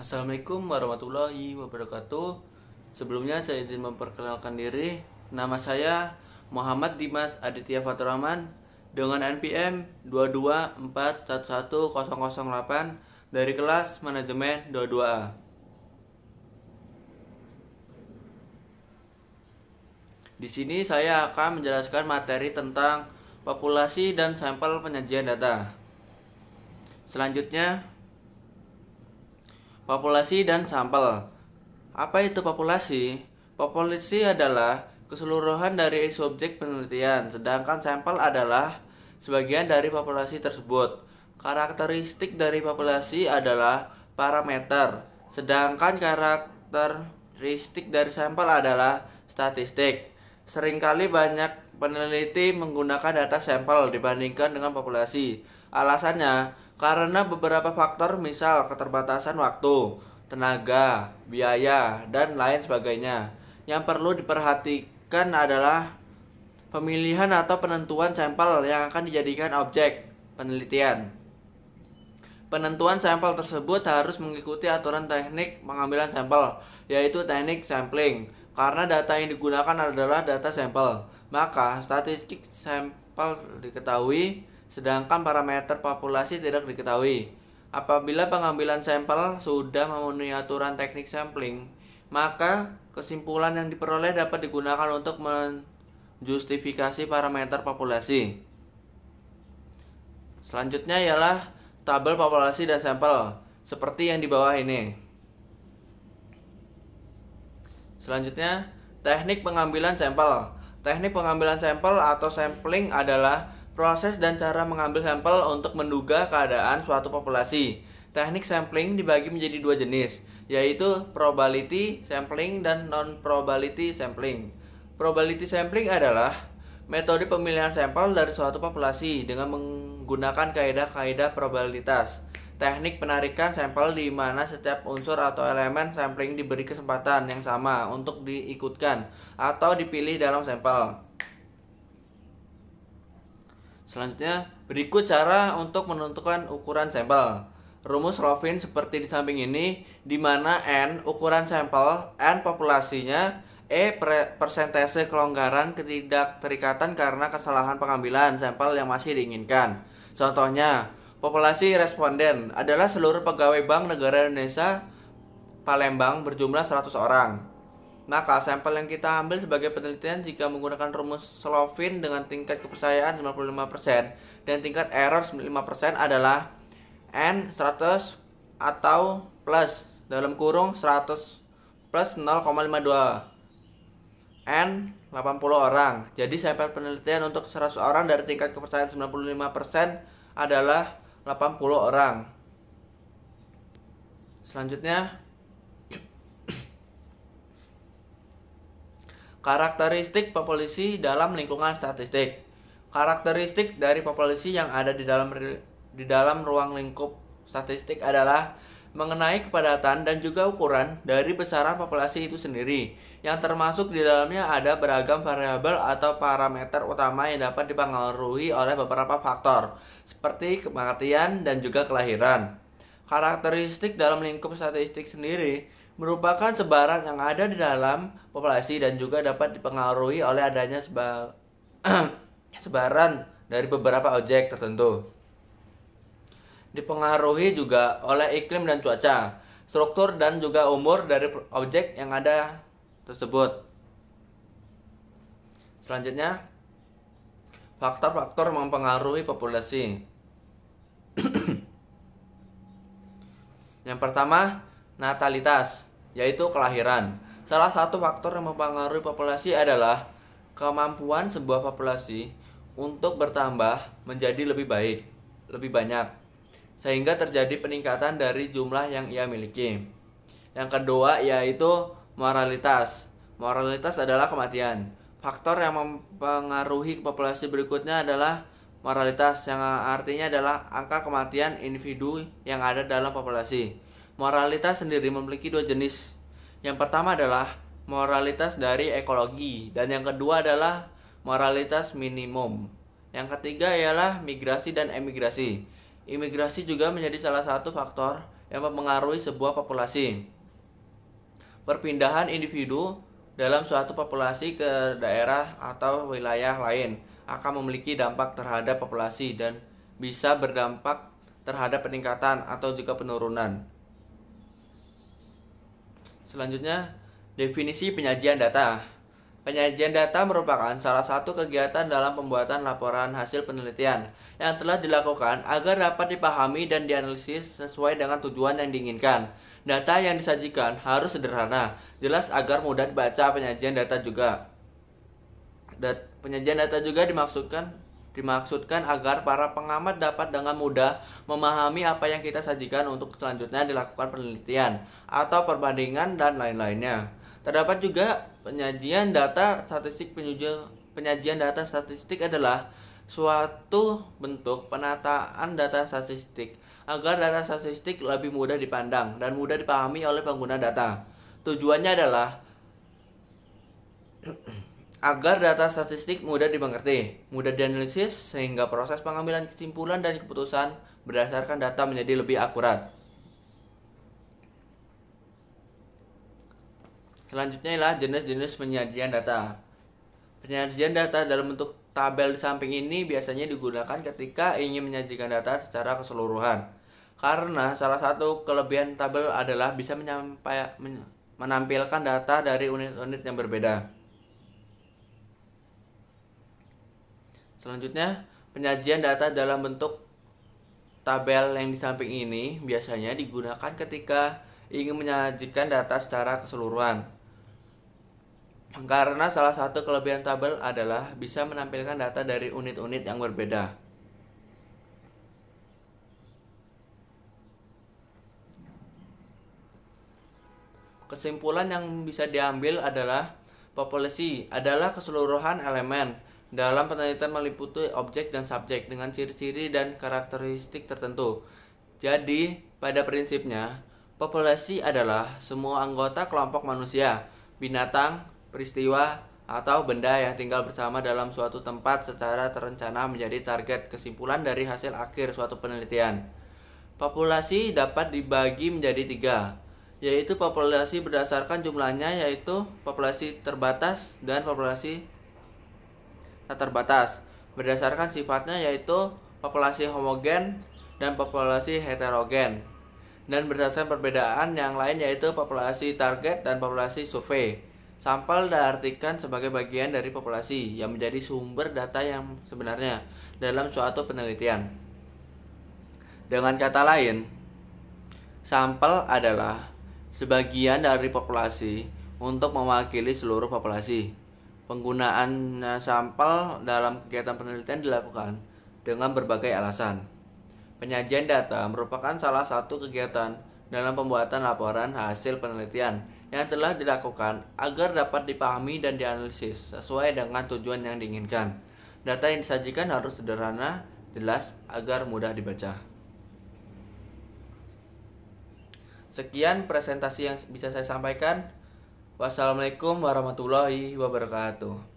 Assalamualaikum warahmatullahi wabarakatuh. Sebelumnya saya izin memperkenalkan diri. Nama saya Muhammad Dimas Aditya Faturrahman dengan NPM 224111008 dari kelas Manajemen 22A. Di sini saya akan menjelaskan materi tentang populasi dan sampel penyajian data. Selanjutnya, populasi dan sampel. Apa itu populasi? Populasi adalah keseluruhan dari subjek penelitian, sedangkan sampel adalah sebagian dari populasi tersebut. Karakteristik dari populasi adalah parameter, sedangkan karakteristik dari sampel adalah statistik. Seringkali banyak peneliti menggunakan data sampel dibandingkan dengan populasi. Alasannya, karena beberapa faktor misal keterbatasan waktu, tenaga, biaya, dan lain sebagainya. Yang perlu diperhatikan adalah pemilihan atau penentuan sampel yang akan dijadikan objek penelitian. Penentuan sampel tersebut harus mengikuti aturan teknik pengambilan sampel, yaitu teknik sampling. Karena data yang digunakan adalah data sampel, maka statistik sampel diketahui, sedangkan parameter populasi tidak diketahui. Apabila pengambilan sampel sudah memenuhi aturan teknik sampling, maka kesimpulan yang diperoleh dapat digunakan untuk menjustifikasi parameter populasi. Selanjutnya ialah tabel populasi dan sampel, seperti yang di bawah ini. Selanjutnya, teknik pengambilan sampel. Teknik pengambilan sampel atau sampling adalah proses dan cara mengambil sampel untuk menduga keadaan suatu populasi. Teknik sampling dibagi menjadi dua jenis, yaitu probability sampling dan non-probability sampling. Probability sampling adalah metode pemilihan sampel dari suatu populasi dengan menggunakan kaidah-kaidah probabilitas. Teknik penarikan sampel di mana setiap unsur atau elemen sampling diberi kesempatan yang sama untuk diikutkan atau dipilih dalam sampel. Selanjutnya, berikut cara untuk menentukan ukuran sampel. Rumus Rovin seperti di samping ini, di mana N ukuran sampel, N populasinya, E persentase kelonggaran ketidakterikatan karena kesalahan pengambilan sampel yang masih diinginkan. Contohnya, populasi responden adalah seluruh pegawai Bank Negara Indonesia Palembang berjumlah 100 orang. Maka sampel yang kita ambil sebagai penelitian jika menggunakan rumus Slovin dengan tingkat kepercayaan 95% dan tingkat error 5% adalah N 100 atau plus dalam kurung 100 plus 0,52 N 80 orang. Jadi sampel penelitian untuk 100 orang dari tingkat kepercayaan 95% adalah 80 orang. Selanjutnya, karakteristik populasi dalam lingkungan statistik. Karakteristik dari populasi yang ada di dalam ruang lingkup statistik adalah mengenai kepadatan dan juga ukuran dari besaran populasi itu sendiri, yang termasuk di dalamnya ada beragam variabel atau parameter utama yang dapat dipengaruhi oleh beberapa faktor, seperti kematian dan juga kelahiran. Karakteristik dalam lingkup statistik sendiri merupakan sebaran yang ada di dalam populasi dan juga dapat dipengaruhi oleh adanya sebaran dari beberapa objek tertentu. Dipengaruhi juga oleh iklim dan cuaca, struktur dan juga umur dari objek yang ada tersebut. Selanjutnya, faktor-faktor mempengaruhi populasi. Yang pertama, natalitas, yaitu kelahiran. Salah satu faktor yang mempengaruhi populasi adalah kemampuan sebuah populasi untuk bertambah menjadi lebih baik, lebih banyak, sehingga terjadi peningkatan dari jumlah yang ia miliki. Yang kedua yaitu moralitas. Moralitas adalah kematian. Faktor yang mempengaruhi populasi berikutnya adalah moralitas, yang artinya adalah angka kematian individu yang ada dalam populasi. Moralitas sendiri memiliki dua jenis. Yang pertama adalah moralitas dari ekologi, dan yang kedua adalah moralitas minimum. Yang ketiga ialah migrasi dan emigrasi. Imigrasi juga menjadi salah satu faktor yang mempengaruhi sebuah populasi. Perpindahan individu dalam suatu populasi ke daerah atau wilayah lain akan memiliki dampak terhadap populasi dan bisa berdampak terhadap peningkatan atau juga penurunan. Selanjutnya, definisi penyajian data. Penyajian data merupakan salah satu kegiatan dalam pembuatan laporan hasil penelitian yang telah dilakukan agar dapat dipahami dan dianalisis sesuai dengan tujuan yang diinginkan. Data yang disajikan harus sederhana, jelas agar mudah dibaca. Penyajian data juga dimaksudkan agar para pengamat dapat dengan mudah memahami apa yang kita sajikan untuk selanjutnya dilakukan penelitian atau perbandingan dan lain-lainnya. Terdapat juga penyajian data statistik. Penyajian data statistik adalah suatu bentuk penataan data statistik agar data statistik lebih mudah dipandang dan mudah dipahami oleh pengguna data. Tujuannya adalah agar data statistik mudah dimengerti, mudah dianalisis, sehingga proses pengambilan kesimpulan dan keputusan berdasarkan data menjadi lebih akurat. Selanjutnya ialah jenis-jenis penyajian data. Penyajian data dalam bentuk tabel di samping ini biasanya digunakan ketika ingin menyajikan data secara keseluruhan. Karena salah satu kelebihan tabel adalah bisa menampilkan data dari unit-unit yang berbeda. Selanjutnya, penyajian data dalam bentuk tabel yang di samping ini biasanya digunakan ketika ingin menyajikan data secara keseluruhan. Karena salah satu kelebihan tabel adalah bisa menampilkan data dari unit-unit yang berbeda. Kesimpulan yang bisa diambil adalah populasi adalah keseluruhan elemen dalam penelitian meliputi objek dan subjek dengan ciri-ciri dan karakteristik tertentu. Jadi, pada prinsipnya, populasi adalah semua anggota kelompok manusia, binatang, peristiwa, atau benda yang tinggal bersama dalam suatu tempat secara terencana menjadi target kesimpulan dari hasil akhir suatu penelitian. Populasi dapat dibagi menjadi 3, yaitu populasi berdasarkan jumlahnya, yaitu populasi terbatas dan populasi tak terbatas. Berdasarkan sifatnya, yaitu populasi homogen dan populasi heterogen. Dan berdasarkan perbedaan yang lain, yaitu populasi target dan populasi survei. Sampel diartikan sebagai bagian dari populasi yang menjadi sumber data yang sebenarnya dalam suatu penelitian. Dengan kata lain, sampel adalah sebagian dari populasi untuk mewakili seluruh populasi. Penggunaan sampel dalam kegiatan penelitian dilakukan dengan berbagai alasan. Penyajian data merupakan salah satu kegiatan dalam pembuatan laporan hasil penelitian yang telah dilakukan agar dapat dipahami dan dianalisis sesuai dengan tujuan yang diinginkan. Data yang disajikan harus sederhana, jelas, agar mudah dibaca. Sekian presentasi yang bisa saya sampaikan. Wassalamualaikum warahmatullahi wabarakatuh.